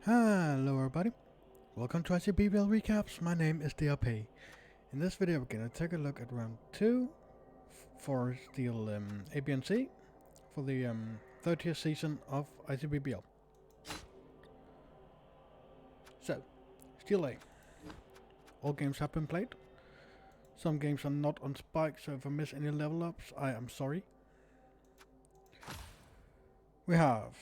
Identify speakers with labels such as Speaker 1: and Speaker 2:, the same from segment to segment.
Speaker 1: Hello everybody, welcome to ICBBL Recaps. My name is DRP. In this video we're gonna take a look at round 2 for Steel A, B and C for the 30th season of ICBBL. So, Steel A. All games have been played. Some games are not on spike, so if I miss any level ups, I am sorry. We have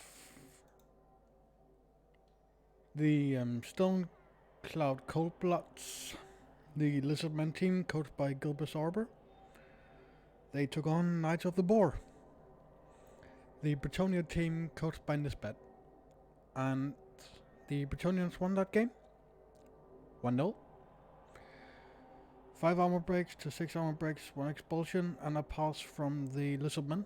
Speaker 1: the Stone Cloud Coldbloods, the Lizardman team coached by Gilbert Arbor. They took on Knights of the Boar. The Bretonia team coached by Nisbet. And the Bretonians won that game 1-0. 5 armor breaks to 6 armor breaks, 1 expulsion and a pass from the Lizardmen.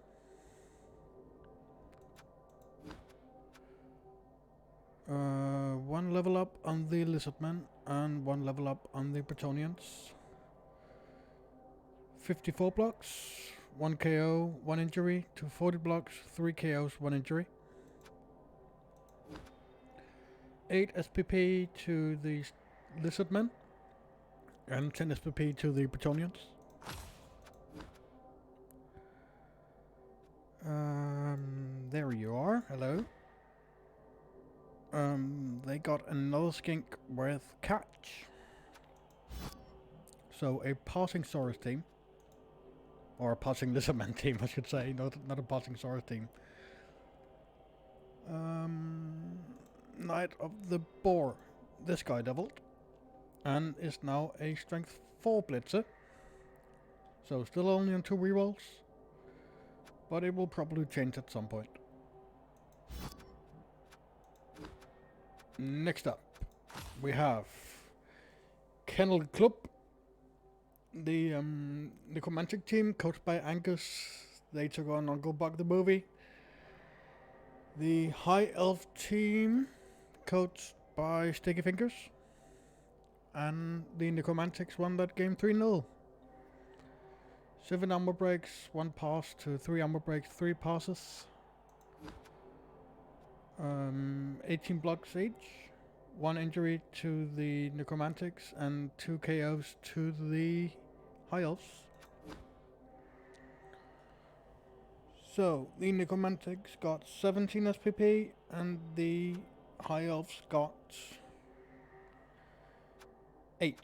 Speaker 1: One level up on the Lizardmen and 1 level up on the Bretonians. 54 blocks, 1 KO, 1 injury, to 40 blocks, 3 KOs, 1 injury. 8 SPP to the Lizardmen and 10 SPP to the Bretonians. There you are, hello. They got another skink with catch. So a passing Saurus team. Or a passing Lizardman team, I should say, not a passing Saurus team. Knight of the Boar. This guy leveled. And is now a strength 4 blitzer. So still only on 2 rerolls. But it will probably change at some point. Next up, we have Kennel Club. The Necromantic team coached by Angus. They took on Uncle Buck the movie. The High Elf team coached by Sticky Fingers. And the Necromantics won that game 3-0. 7 armor breaks, 1 pass to 3 armor breaks, 3 passes. 18 blocks each. 1 injury to the Necromantics and 2 KOs to the High Elves. So the Necromantics got 17 SPP and the High Elves got 8.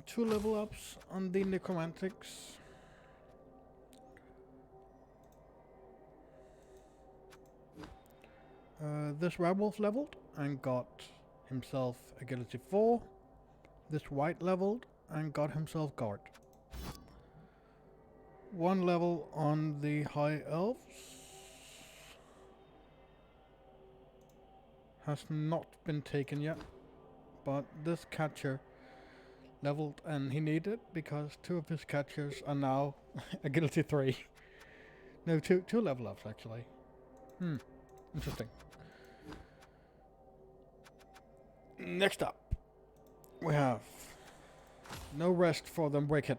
Speaker 1: 2 level ups on the Necromantics. This werewolf leveled and got himself agility 4. This white leveled and got himself guard. 1 level on the High Elves. Has not been taken yet, but this catcher leveled and he needed because 2 of his catchers are now agility 3. No, two level ups actually. Interesting. Next up, we have no rest for the Wicked.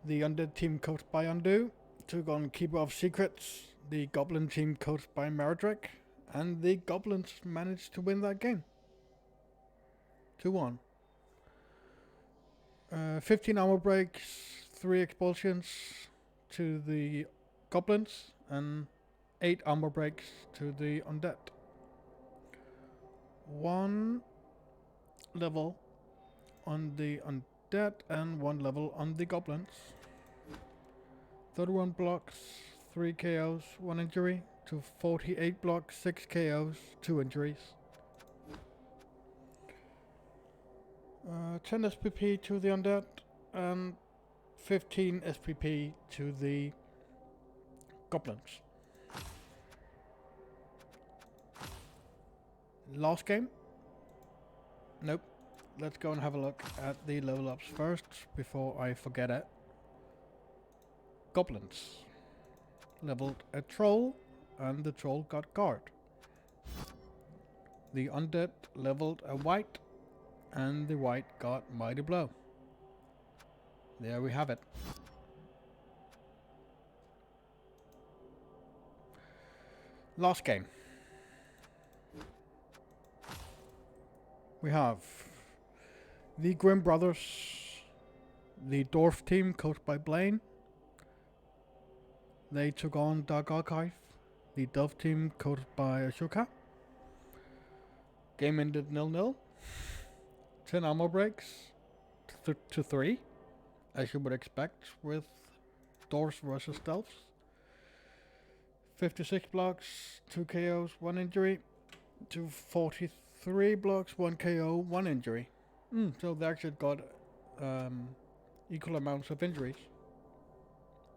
Speaker 1: The Undead team coached by Undo took on Keeper of Secrets. The Goblin team coached by Maradrek. And the Goblins managed to win that game. 2-1. 15 armor breaks, 3 expulsions to the Goblins. And 8 armor breaks to the Undead. 1 level on the Undead and 1 level on the Goblins. 31 blocks, 3 KOs, 1 injury, to 48 blocks, 6 KOs, 2 injuries. 10 SPP to the Undead and 15 SPP to the Goblins. Last game? Nope. Let's go and have a look at the level ups first before I forget it. Goblins leveled a troll and the troll got guard. The Undead leveled a white and the white got mighty blow. There we have it. Last game. We have the Grimm Brothers, the Dwarf team coached by Blaine. They took on Dark Archive, the Dove team coached by Ashoka. Game ended 0-0. 10 ammo breaks to 3, as you would expect with Dwarves versus Stealths. 56 blocks, 2 KOs, 1 injury. To 43 blocks, 1 KO, 1 injury. So they actually got equal amounts of injuries.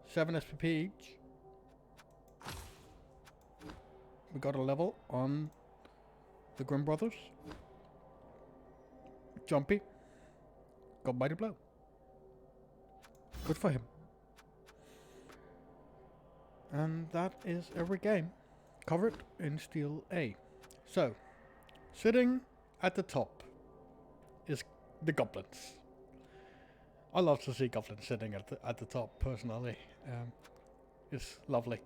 Speaker 1: 7 SPP each. We got a level on the Grimm Brothers. Jumpy got Mighty Blow. Good for him. And that is every game covered in Steel A. So, sitting at the top is the Goblins. I love to see Goblins sitting at the top personally. It's lovely.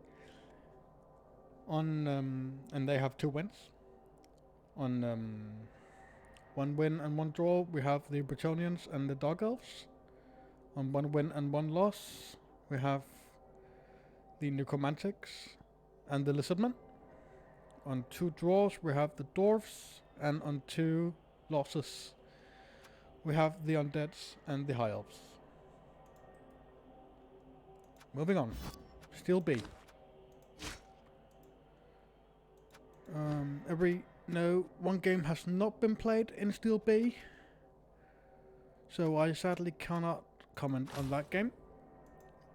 Speaker 1: And they have 2 wins. On 1 win and 1 draw, we have the Bretonians and the Dog Elves. On 1 win and 1 loss, we have the Necromantics and the Lizardmen. On 2 draws, we have the Dwarves, and on 2 losses, we have the Undeads and the High Elves. Moving on. Steel B. One game has not been played in Steel B, so I sadly cannot comment on that game.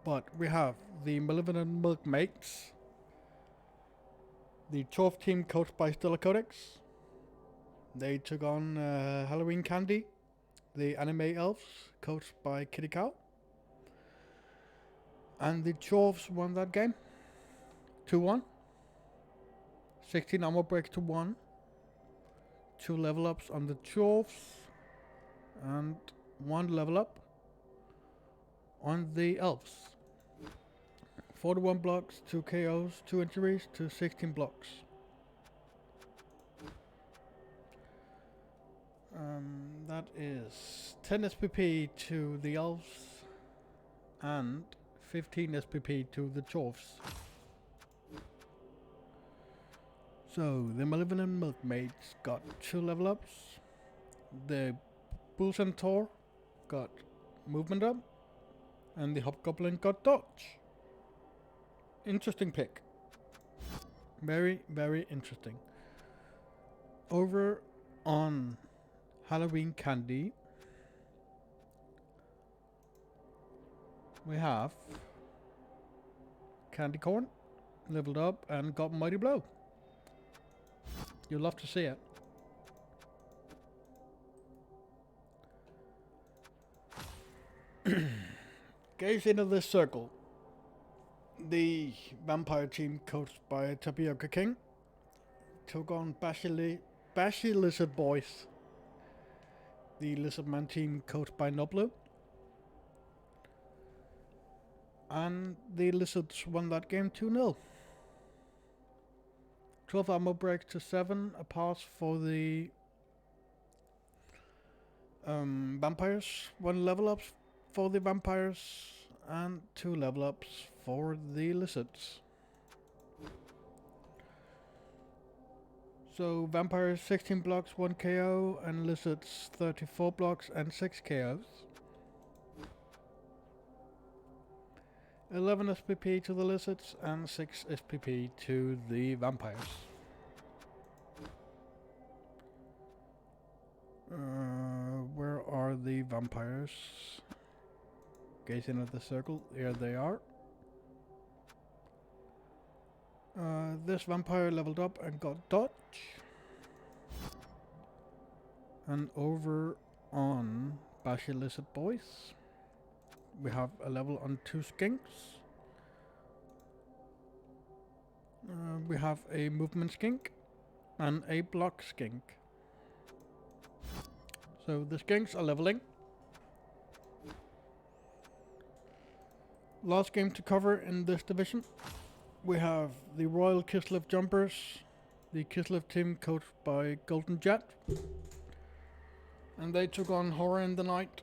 Speaker 1: But we have the Malevolent Milkmaids, the 12th team coached by Stella Codex. They took on Halloween Candy, the Anime Elves coached by Kitty Cow. And the Dwarves won that game 2-1. 16 armor breaks to 1. 2 level ups on the Dwarves and 1 level up on the Elves. 41 blocks, 2 KOs, 2 injuries to 16 blocks. That is 10 SPP to the Elves and 15 SPP to the Dwarves. So the Malevolent Milkmaids got 2 level ups. The Bull Centaur got movement up, and the Hobgoblin got dodge. Interesting pick. Very, very interesting. Over on Halloween Candy, we have Candy Corn leveled up and got Mighty Blow. You'll love to see it. Gaze into this circle. The vampire team coached by Tapioca King took on Bashy Lizard Boys. The Lizardman team coached by Noblu. And the Lizards won that game 2-0. 12 ammo breaks to 7, a pass for the vampires, 1 level up for the vampires, and 2 level ups for the lizards. So vampires 16 blocks, 1 KO, and lizards 34 blocks and 6 KOs. 11 SPP to the lizards and 6 SPP to the vampires. Where are the vampires? Gazing at the circle, here they are. This vampire leveled up and got dodge. And over on Bashy Lizard Boys, we have a level on 2 skinks. We have a movement skink and a block skink. So the skinks are leveling. Last game to cover in this division, we have the Royal Kislev Jumpers, the Kislev team coached by Golden Jet. And they took on Horror in the Night.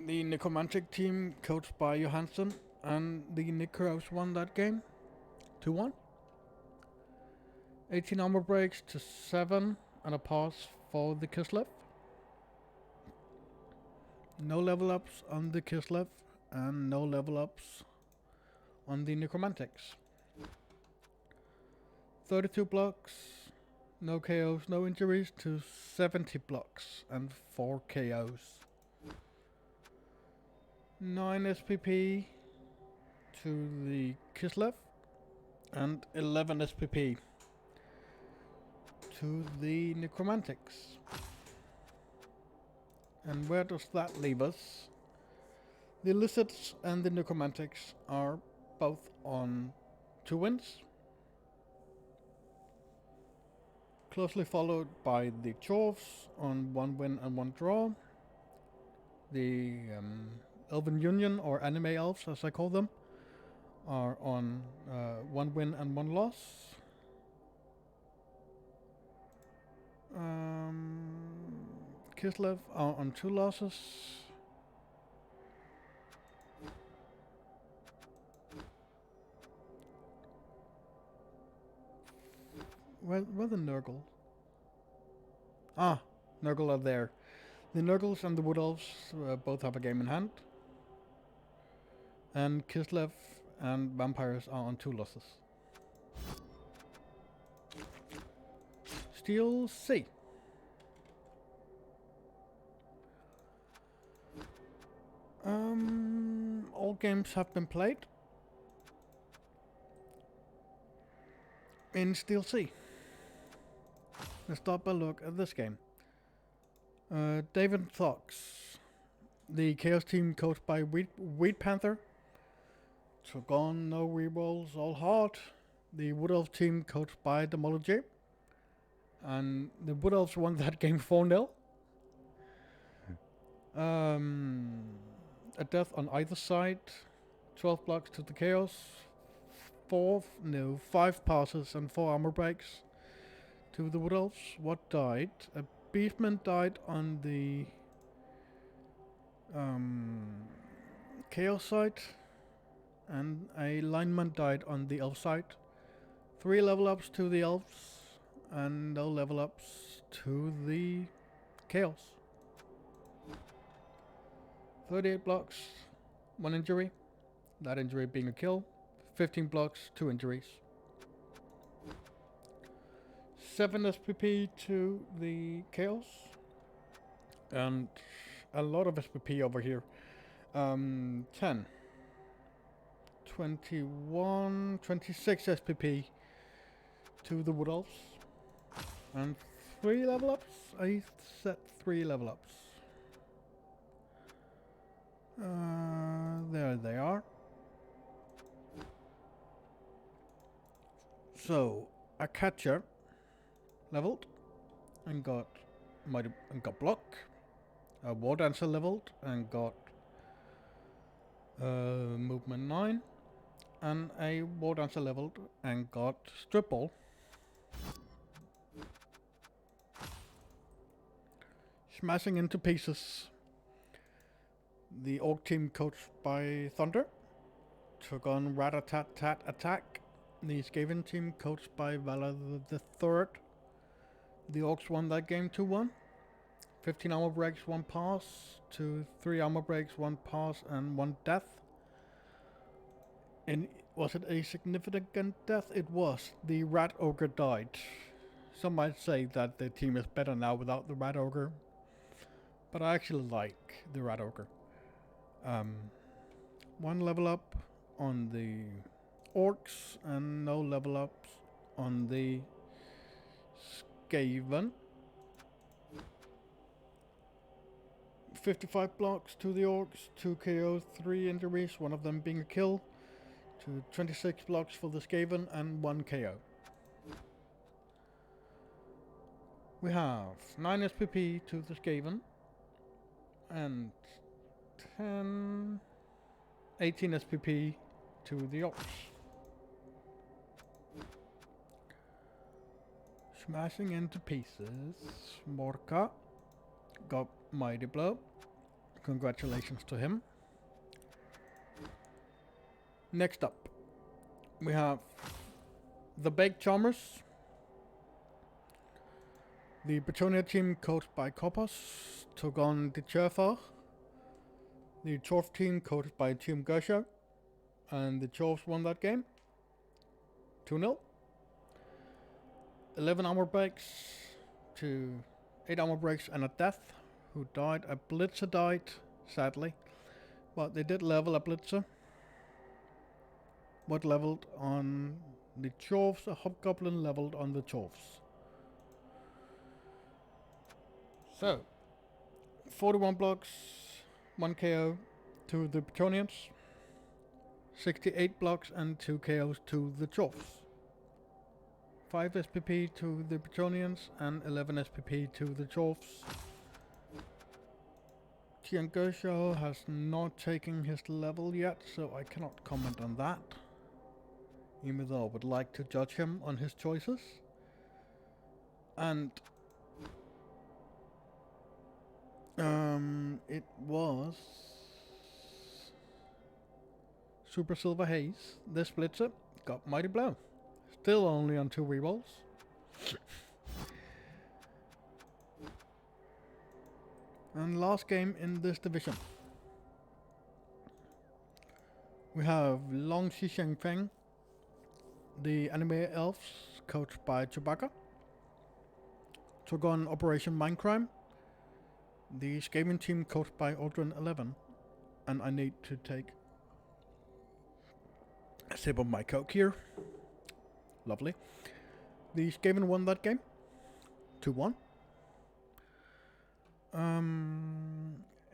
Speaker 1: The Necromantic team, coached by Johansson, and the Necros won that game 2-1. 18 armor breaks to 7 and a pass for the Kislev. No level ups on the Kislev and no level ups on the Necromantics. 32 blocks, no KOs, no injuries to 70 blocks and 4 KOs. 9 SPP to the Kislev and 11 SPP to the Necromantics. And where does that leave us? The Lizards and the Necromantics are both on 2 wins, closely followed by the Dwarves on 1 win and 1 draw. The Elven Union, or Anime Elves as I call them, are on 1 win and 1 loss. Kislev are on 2 losses. Where the Nurgle? Ah, Nurgle are there. The Nurgles and the Wood Elves both have a game in hand. And Kislev and Vampires are on 2 losses. Steel C. All games have been played in Steel C. Let's start by look at this game. David Fox, the Chaos team coached by Wheat Panther, took on no rerolls, all hard. The Wood Elf team coached by Demology, and the Wood Elves won that game 4-0. A death on either side, 12 blocks to the Chaos, 5 passes and 4 armor breaks to the Wood Elves. What died? A Beastman died on the Chaos side, and a lineman died on the Elf side. 3 level ups to the Elves, and no level ups to the Chaos. 38 blocks, 1 injury, that injury being a kill. 15 blocks, 2 injuries. 7 SPP to the Chaos, and a lot of SPP over here. 10, 21, 26 SPP to the Wood Elves, and 3 level ups. I set 3 level ups. There they are. So a catcher leveled and got block. A war dancer leveled and got movement 9, and a war dancer leveled and got strip ball. Smashing into pieces. The Orc team coached by Thunder took on Rat-a-tat-tat attack. The Skaven team coached by Valor the Third. The Orcs won that game 2-1. 15 armor breaks, 1 pass, to 3 armor breaks, 1 pass, and 1 death. And was it a significant death? It was. The Rat Ogre died. Some might say that the team is better now without the Rat Ogre, but I actually like the Rat Ogre. 1 level up on the Orcs and no level ups on the Skaven. 55 blocks to the Orcs, 2 KOs, 3 injuries, 1 of them being a kill. To 26 blocks for the Skaven and 1 KO. We have 9 SPP to the Skaven and 18 SPP to the Orcs. Smashing into pieces. Morka got Mighty Blow. Congratulations to him. Next up, we have the Baked Charmers. The Bretonia team, coached by Koppos, took on the Cherfar. The Chorf team, coached by Team Gersha, and the Chorfs won that game 2-0. 11 armor breaks to 8 armor breaks and a death. Who died? A Blitzer died, sadly. But they did level a Blitzer. What leveled on the Chorfs? A Hobgoblin leveled on the Chorfs. So, 41 blocks, 1 KO to the Bretonians. 68 blocks and 2 KOs to the Chorfs. 5 SPP to the Bretonians and 11 SPP to the Chorfs. Tian Gershaw has not taken his level yet, so I cannot comment on that. Even though I would like to judge him on his choices. And it was Super Silver Haze. This Blitzer got Mighty Blow. Still only on 2 rerolls. And last game in this division. We have Long Shi Shengfeng, the anime elves, coached by Chewbacca, took on Operation Mindcrime. The Skaven team, coached by Aldrin 11, and I need to take a sip of my Coke here. Lovely. The Skaven won that game 2-1.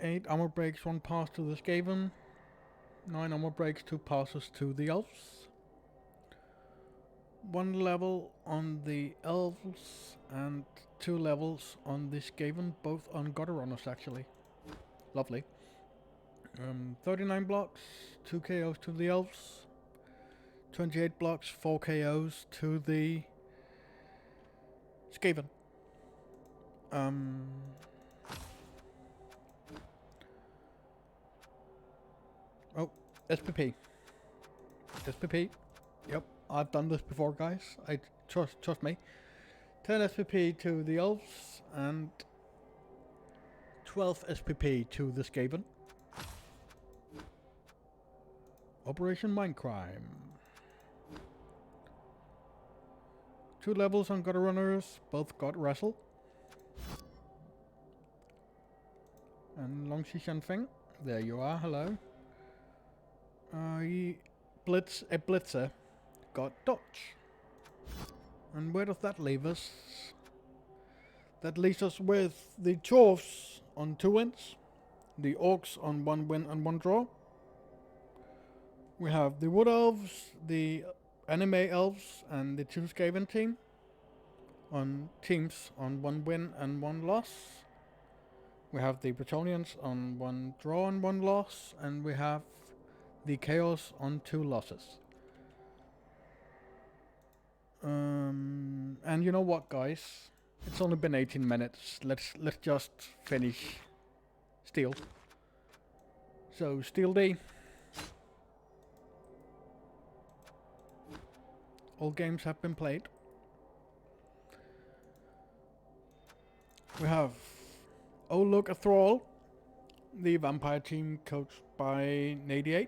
Speaker 1: 8 armor breaks, 1 pass to the Skaven. 9 armor breaks, 2 passes to the elves. 1 level on the elves and 2 levels on the Skaven, both on gutter runners actually. Lovely. 39 blocks, 2 KOs to the elves. 28 blocks, 4 KOs to the Skaven. Oh, SPP. SPP. Yep, I've done this before, guys. Trust me. 10 SPP to the elves and 12 SPP to the Skaven. Operation Mindcrime. 2 levels on gutter runners, both got wrestle. And Long Shi Shengfeng, there you are, hello. A Blitzer got dodge. And where does that leave us? That leaves us with the Chorfs on 2 wins, the Orcs on 1 win and 1 draw. We have the Wood Elves, the Anime Elves, and the 2 Skaven team on teams on 1 win and 1 loss. We have the Bretonians on 1 draw and 1 loss, and we have the Chaos on 2 losses. And you know what, guys? It's only been 18 minutes. Let's just finish Steel. So Steel D. All games have been played. We have Oh Look a Thrall, the vampire team coached by Nady8.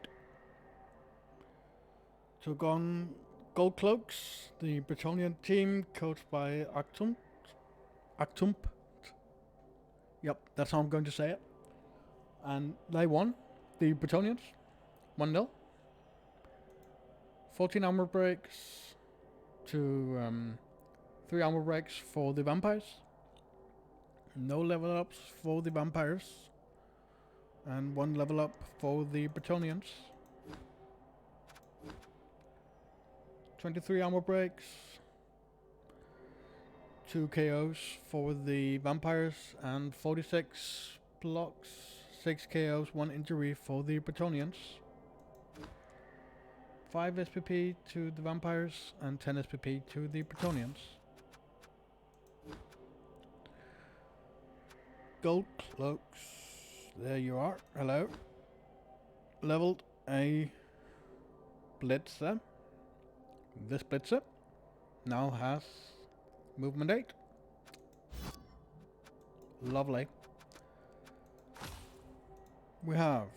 Speaker 1: Took on Gold Cloaks, the Bretonian team coached by Actump. Yep, that's how I'm going to say it. And they won, the Bretonians, 1-0. 14 armor breaks to 3 armor breaks for the vampires. No level ups for the vampires. And 1 level up for the Bretonians. 23 armor breaks. 2 KOs for the vampires and 46 blocks, 6 KOs, 1 injury for the Bretonians. 5 SPP to the vampires and 10 SPP to the Bretonians. gold cloaks. There you are. Hello. Leveled a blitzer. This blitzer now has movement 8. Lovely. We have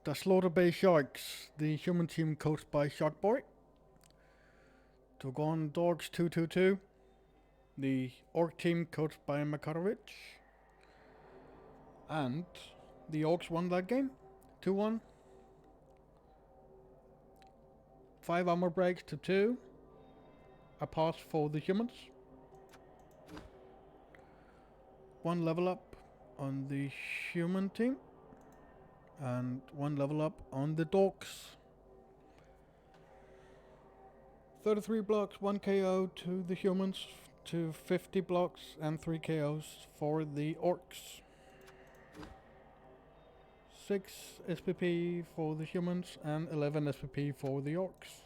Speaker 1: the Slaughter Bay Sharks, the human team coached by Sharkboy. Took on Dogs 222, the Orc team coached by Makarovich. And the Orcs won that game, 2-1. 5 armor breaks to 2. A pass for the humans. 1 level up on the human team. And 1 level up on the dogs. 33 blocks, 1 KO to the humans, to 50 blocks and 3 KOs for the orcs. 6 SPP for the humans and 11 SPP for the orcs.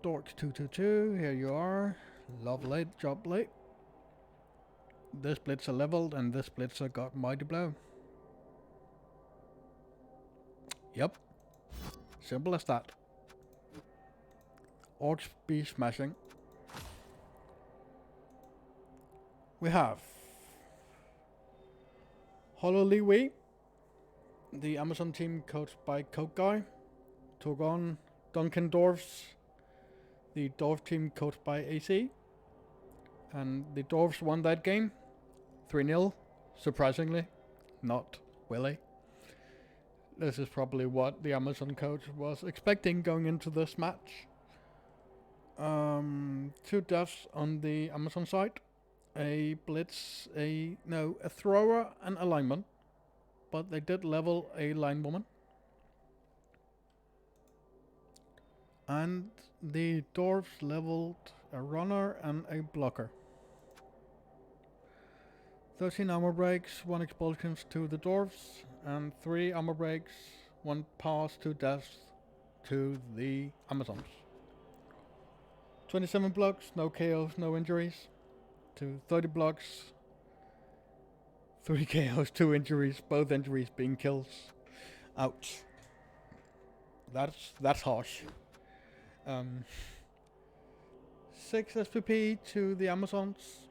Speaker 1: Dorks 222, here you are. Lovely, jobly. This blitzer leveled and this blitzer got mighty blow. Yep. Simple as that. Orcs be smashing. We have Hololiwi, the Amazon team coached by Coke Guy, took on Duncan Dwarfs, the Dwarf team coached by AC. And the Dwarfs won that game 3-0, surprisingly, not Willie. This is probably what the Amazon coach was expecting going into this match. 2 deaths on the Amazon side. A blitz, a thrower and a lineman. But they did level a linewoman. And the Dwarfs leveled a runner and a blocker. 13 armor breaks, 1 expulsions to the Dwarfs, and 3 armor breaks, 1 pass, 2 deaths to the Amazons. 27 blocks, no KOs, no injuries, to 30 blocks, 3 KOs, 2 injuries, both injuries being kills. Ouch. That's harsh. 6 SPP to the Amazons,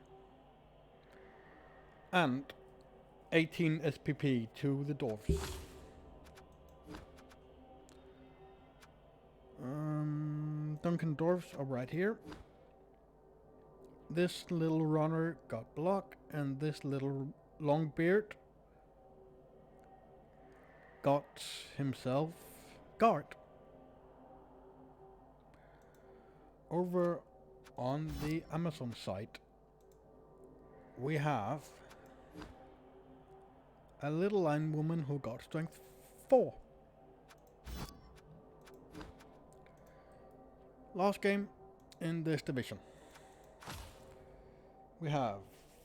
Speaker 1: and 18 SPP to the Dwarfs. Duncan Dwarfs are right here. This little runner got block, and this little long beard got himself guard. Over on the Amazon side, we have a little line woman who got strength 4. Last game in this division. We have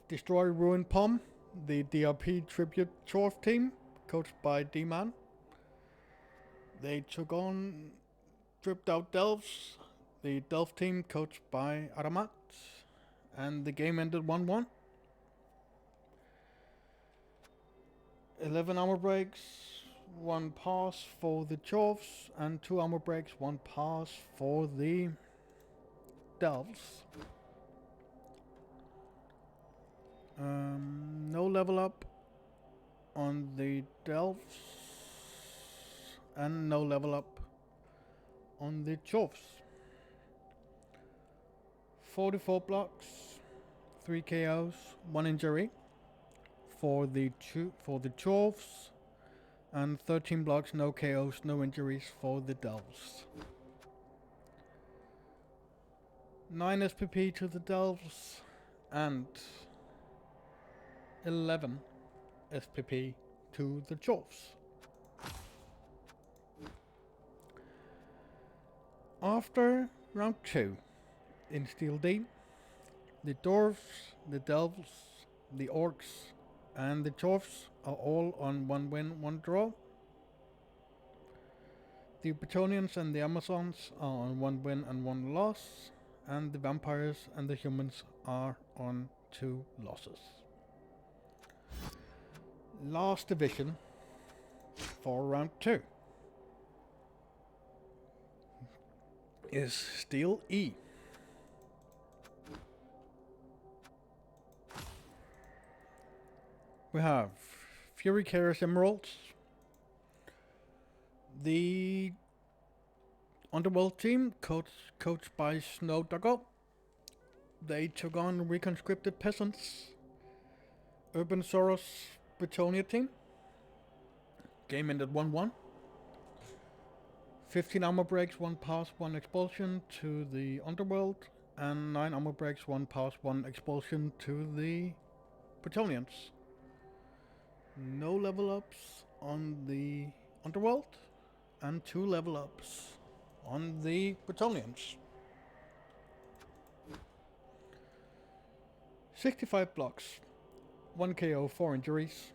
Speaker 1: Destroy Ruin Pom, the DRP Tribute Chorf team, coached by D-Man. They took on Dripped Out Delves, the Delve team coached by Aramat, and the game ended 1-1. 11 armor breaks, 1 pass for the Chorfs, and 2 armor breaks, 1 pass for the Delves. No level up on the Delves, and no level up on the Chorfs. 44 blocks, 3 KOs, 1 injury for the Chorfs, and 13 blocks, no KOs, no injuries for the Delves. 9 SPP to the Delves, and 11 SPP to the Chorfs. After round 2 in Steel D, the Dwarfs, the Delves, the Orcs, and the Chorfs are all on 1 win, 1 draw. The Bretonians and the Amazons are on 1 win and 1 loss. and the vampires and the humans are on 2 losses. Last division for round 2 is Steel E. We have Fury Chaos Emeralds, the Underworld team, coached by Snow Duggo. They took on Reconscripted Peasants, Urbansaurus Britonia team. Game ended 1-1. 15 armor breaks, 1 pass, 1 expulsion to the Underworld, and 9 armor breaks, 1 pass, 1 expulsion to the Britonians. No level ups on the Underworld, and 2 level ups on the Britonians. 65 blocks, 1 KO, 4 injuries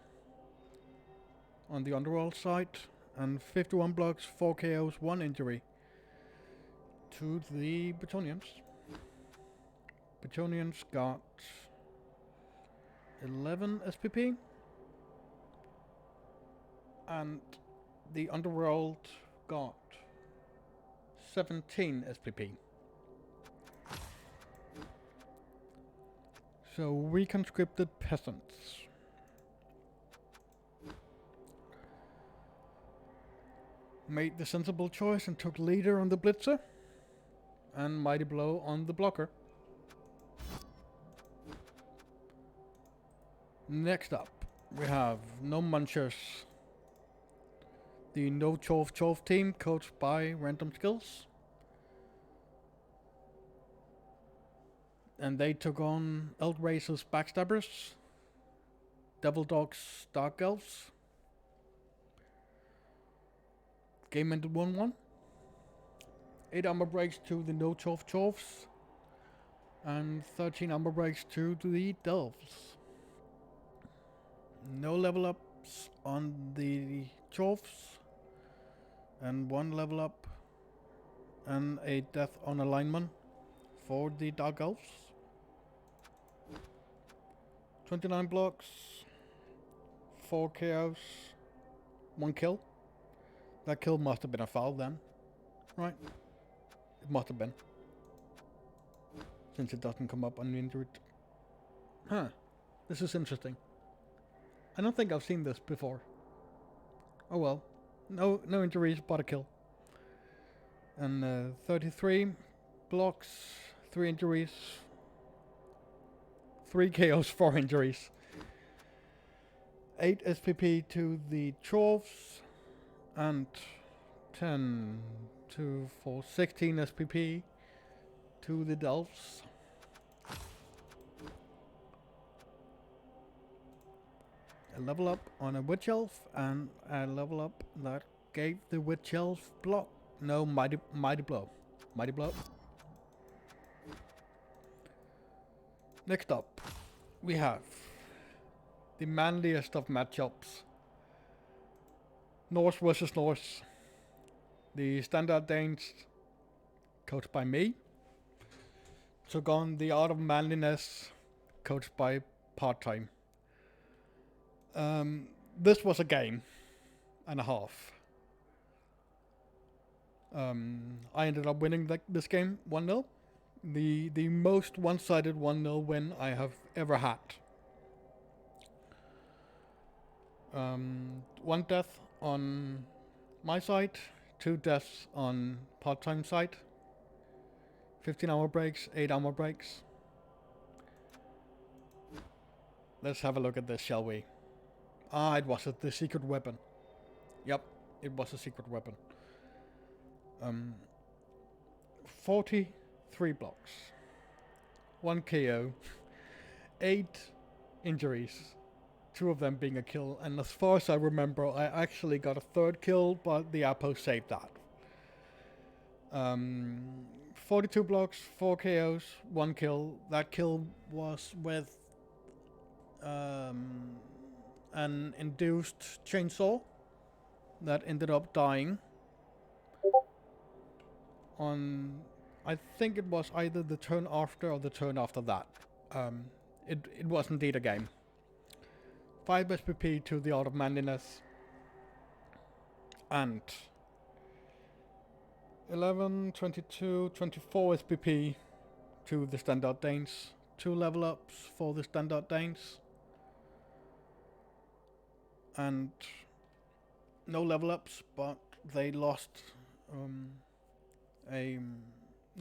Speaker 1: on the Underworld side, and 51 blocks, 4 KOs, 1 injury to the Britonians. Britonians got 11 SPP, and the Underworld got 17 SPP. So Reconscripted Peasants made the sensible choice and took leader on the Blitzer and Mighty Blow on the blocker. Next up, we have No Munchers, the No Chov Chov team, coached by Random Skills. And they took on Eldrace's Backstabbers, Devil Dogs Dark Elves. Game ended 1-1. 8 armor breaks to the No Chov Chovs, and 13 armor breaks to the Delves. No level ups on the Chovs, and 1 level up and a death on alignment for the Dark Elves. 29 blocks, 4 KOs, 1 kill. That kill must have been a foul then, right? It must have been, since it doesn't come up uninjured. Huh, this is interesting. I don't think I've seen this before. Oh well, no injuries but a kill. And 33 blocks, 3 injuries, 3 KOs, 4 injuries. 8 SPP to the Chovs, and 10 to 4, 16 SPP to the Delves. A level up on a Witch Elf, and a level up that gave the Witch Elf block. No, mighty blow. Mighty blow. Next up, we have the manliest of matchups. Norse versus Norse. The Standard Danes, coached by me, took on the Art of Manliness, coached by Part-Time. This was a game and a half. I ended up winning this game 1-0. The most one-sided 1-0 win I have ever had. 1 death on my side, 2 deaths on Part-Time side. 15 armor breaks, 8 armor breaks. Let's have a look at this, shall we? It was the secret weapon. Yep, it was a secret weapon. 43 blocks, 1 KO, 8 injuries, 2 of them being a kill, and as far as I remember, I actually got a 3rd kill, but the Apo saved that. 42 blocks, 4 KOs, 1 kill. That kill was with an induced chainsaw that ended up dying on I think it was either the turn after or the turn after that. It was indeed a game. 5 SPP to the Art of Manliness. And 11, 22, 24 SPP to the Standard Danes. 2 level ups for the Standard Danes. And no level ups, but they lost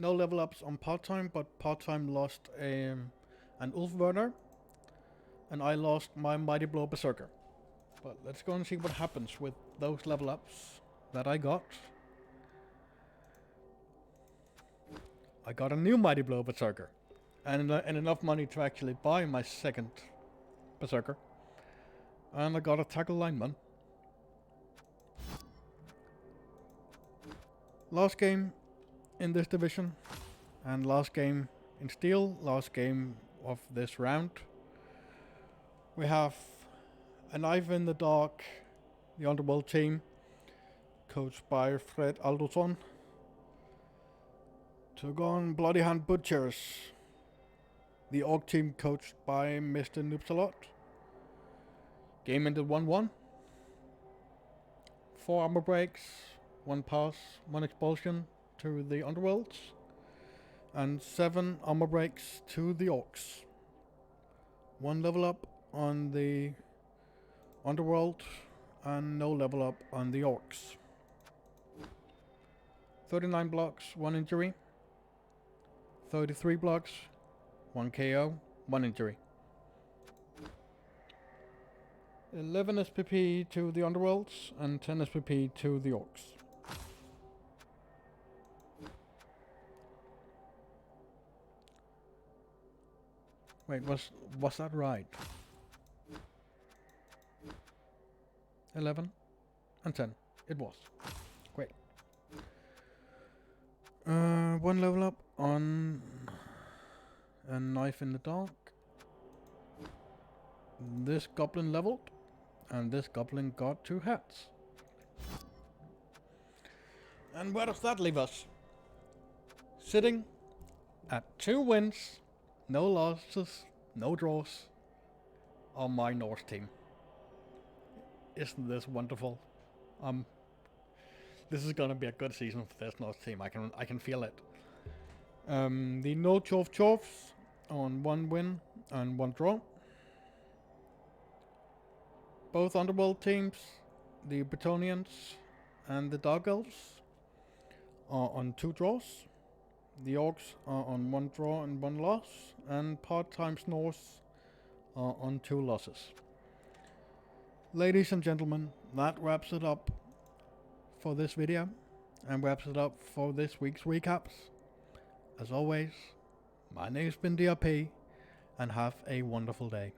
Speaker 1: no level ups on part-time, but part-time lost an Ulfwerner, and I lost my Mighty Blow Berserker. But let's go and see what happens with those level ups that I got. I got a new Mighty Blow Berserker, and enough money to actually buy my second Berserker. And I got a Tackle Lineman. Last game in this division, and last game in Steel, last game of this round. We have a Knife in the Dark, the Underworld team, coached by Fred Alderson. Took on Bloody Hand Butchers, the Orc team coached by Mr. Noobsalot. Game ended 1-1. 4 armor breaks, 1 pass, 1 expulsion to the Underworlds, and 7 armor breaks to the Orcs. 1 level up on the Underworld, and no level up on the Orcs. 39 blocks, 1 injury. 33 blocks, 1 KO, 1 injury. 11 SPP to the Underworlds and 10 SPP to the Orcs. Wait, was that right? 11 and 10. It was. Great. 1 level up on a Knife in the Dark. This goblin leveled, and this goblin got 2 hats. And where does that leave us? Sitting at 2 wins, no losses, no draws on my Norse team. Isn't this wonderful? This is gonna be a good season for this Norse team. I can feel it. The No Chorf Chorfs on 1 win and 1 draw. Both Underworld teams, the Bretonians and the Dark Elves, are on 2 draws. The Orcs are on 1 draw and 1 loss, and part-time Norse are on 2 losses. Ladies and gentlemen, that wraps it up for this video, and wraps it up for this week's recaps. As always, my name's been DRP, and have a wonderful day.